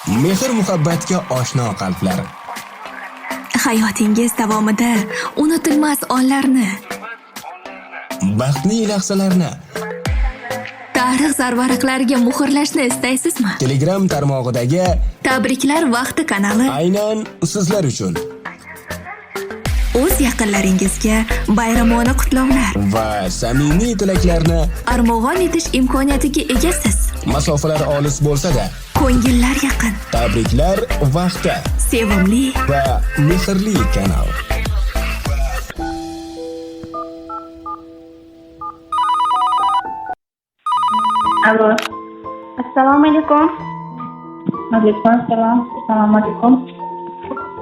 Mehr muhabbatga oshno qalblar. Hayotingiz davomida unutilmas onlarni, Baxtli lahzalarni tarix zarvaraqlariga muhrlashni istaysizmi? Telegram tarmog'idagi Tabriklar vaqti kanali aynan sizlar uchun o'z yaqinlaringizga bayramona qutlovlar, va samimiy tilaklarni armug'on etish imkoniyatiga egasiz. masofalar olis bo'lsa-da, Ko'ngillar yaqin, tabriklar vaqti sevimli va mehrli kanal. Alo. Assalomu alaykum. Alaykum assalom. Assalomu alaykum.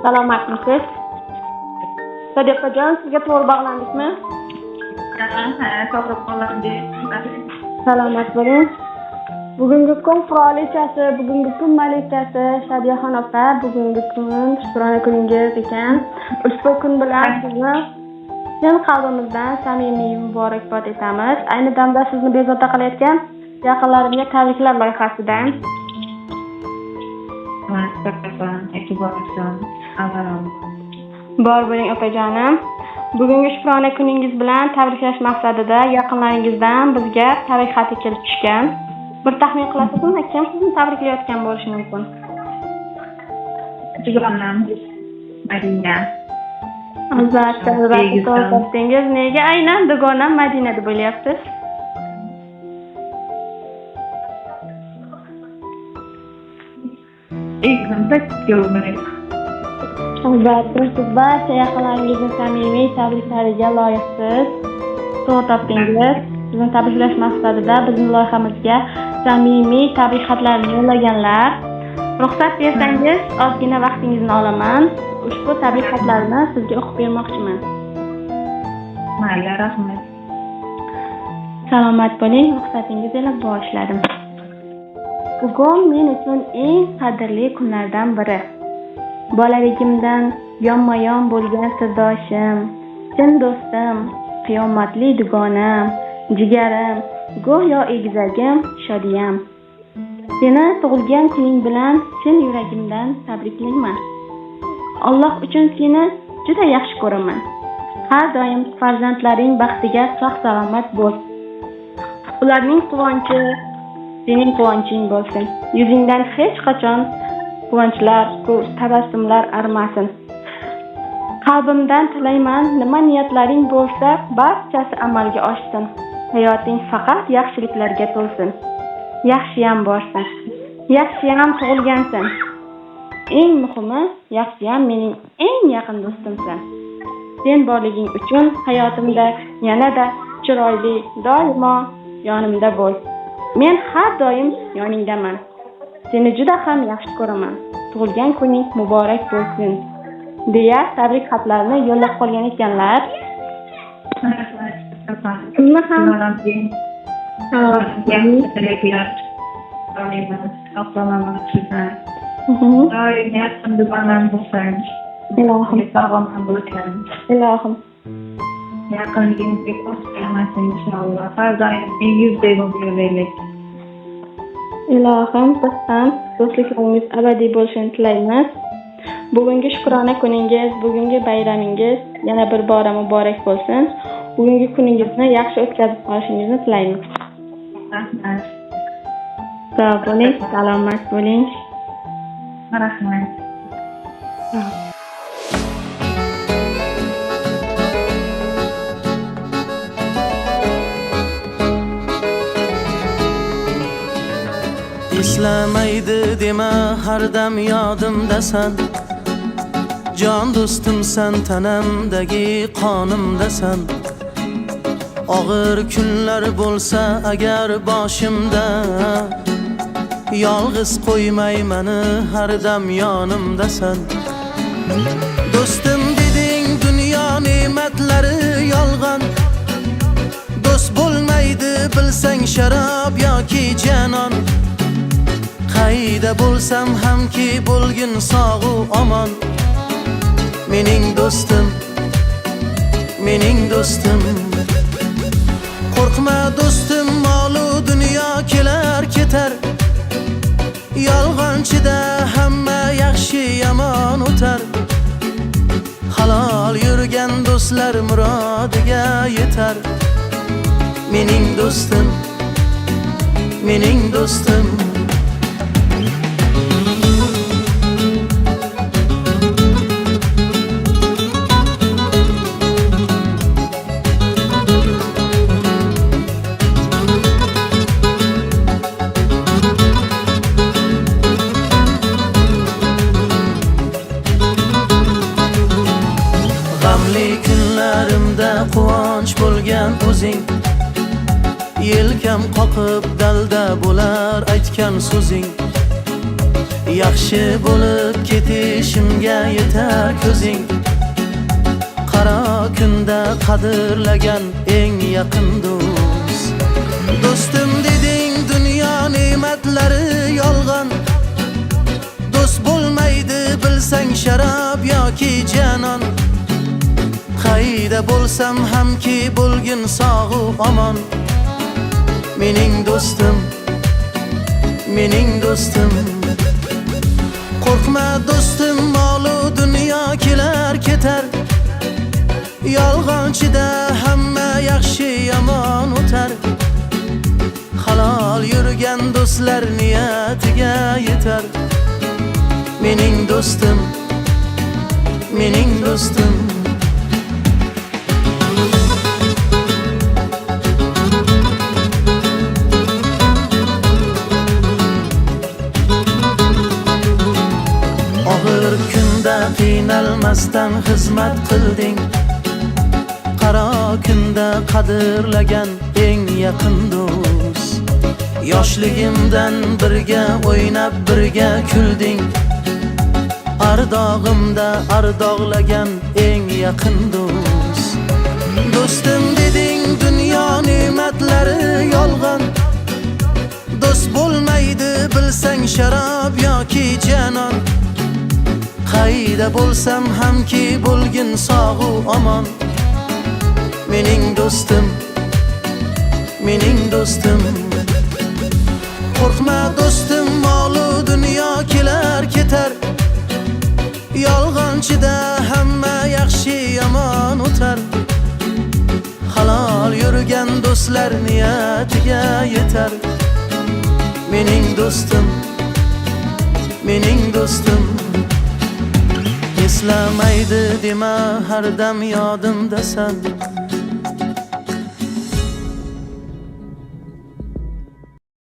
Salomatmisiz? Sodiqajon, sizga to'g'ri bog'landikmi? Ha, to'g'ri bo'ldi. Salomat bo'ling. Bugungi kun qirolichasi, bugungi kun malikasi Shadiyaxon opa, bugungi kun Shukrona kuningiz ekan. Ushbu kun bilan sizni chin qalbimizdan samimiy muborakbod etamiz. Ayni damda sizni bezovta qilayotgan yaqinlarimga tabriklar loyihasidan. Bor bo'ling opajonim. Bugungi Shukrona kuningiz bilan tabriklash maqsadida yaqinlaringizdan bizga tabrik xati kelib tushgan. Bir taxmin qilasizmi, kim sizni tabriklayotgan bo'lishi mumkin? Dugonam Madina. Albatta, to'g'ri. Nega aynan dugonam Madina deb o'ylayapsiz? Albatta, siz barcha yaqinlaringizning samimiy tabriklariga loyiqsiz. To'g'ri topdingiz. Sizni tabriklash maqsadida bizning loyihamizga samimiy tabrik xatlarini yo'llaganlar. Ruxsat bersangiz, ozgina vaqtingizni olaman. Ushbu tabrik xatlarini sizga o'qib bermoqchiman. Mayli, rahmat. Salomat bo'ling, ruxsatingiz bilan boshladim. Bugun men uchun eng qadrli kunlardan biri. Bolaligimdan yonma-yon bo'lgan sirdoshim, chin do'stim, qiyomatli dugonam, jigarim, go'yo egizagim, shodiyam. Seni tug'ilgan kuning bilan chin yuragimdan tabriklayman. Alloh uchun seni juda yaxshi ko'raman. Har doim farzandlaring baxtiga sog'-salomat bo'l. Ularning quvonchi sening quvonching bo'lsin. Yuzingdan hech qachon quvonchlar, tabassumlar arimasin. Qalbimdan tilayman, nima niyatlaring bo'lsa, barchasi amalga oshsin. Hayoting faqat yaxshiliklarga to'lsin. Yaxshiyam borsan. Yaxshiyam tug'ilgansan. Eng muhimi, yaxshiyam mening eng yaqin do'stimsan. Sen borliging uchun hayotimda yanada chiroyli, doimo yonimda bo'l. Men har doim yoningdaman. Seni juda ham yaxshi ko'raman. Tug'ilgan kuning muborak bo'lsin. deya tabrik xatlarini yo'llab qolgan ekanlar. Sizni ham ilohim yaqinligimizga qo'shilmasin inshaalloh. Har doim yuzdek bo'lib yuraylik. Ilohim biz ham do'stliklaringiz abadiy bo'lishini tilaymiz. Bugungi Shukrona kuningiz, bugungi bayramingiz yana bir bora muborak bo'lsin. Bugungi kuningizni yaxshi o'tkazib qolishingizni tilaymiz. Rahmat. Sog' bo'ling, salomat bo'ling. Rahmat. Eslamaydi dema har dam yodimdasan. Jon do'stimsan, tanamdagi qonimdasan. Og'ir kunlar bo'lsa agar boshimda, yolg'iz qo'ymay meni har dam yonimdasan. Do'stim deding dunyo ne'matlari yolg'on. Do'st bo'lmaydi bilsang sharob yoki janon. Qayda bo'lsam hamki bo'lgin sog'u omon. Mening do'stim, mening do'stim. Qo'rqma do'stim, molu dunyo kelar ketar. Yolg'on Yolg'onchida hamma yaxshi yomon o'tar. Halol yurgan do'stlar murodiga yetar. Mening do'stim, mening do'stim. G'amli kunlarimda quvonch bo'lgan o'zing, yelkam qoqib dalda bo'lar aytgan so'zing. Yaxshi bo'lib ketishimga yetar ko'zing. Qaro kunda qadrlagan eng yaqin do'st. Do'stim deding dunyo ne'matlari yolg'on. Do'st bo'lmaydi bilsang sharab yoki janon. Qayda bo'lsam hamki bo'lgin sog'u omon. Mening do'stim, mening do'stim. Qo'rqma do'stim, molu dunyo kelar ketar. Yolg'onchida hamma yaxshi yomon o'tar. Halol yurgan do'stlar niyatiga yetar. Mening do'stim, mening do'stim. Og'ir kunda qiynalmasdan xizmat qilding. Qaro kunda qadrlagan eng yaqin do'st. Yoshligimdan birga o'ynab birga kulding. Ardog'imda ardog'lagan eng yaqin do'st. Do'stim deding dunyo ne'matlari yolg'on. Do'st bo'lmaydi bilsang sharob yoki janon. Qayda bo'lsam hamki bo'lgin sog'u omon. Mening do'stim, mening do'stim. Qo'rqma do'stim, molu dunyo kelar ketar. Yolg'onchida hamma yaxshi yomon o'tar. Halol yurgan do'stlar niyatiga yetar. Mening do'stim, mening do'stim. Eslamaydi dema har dam yodimdasan.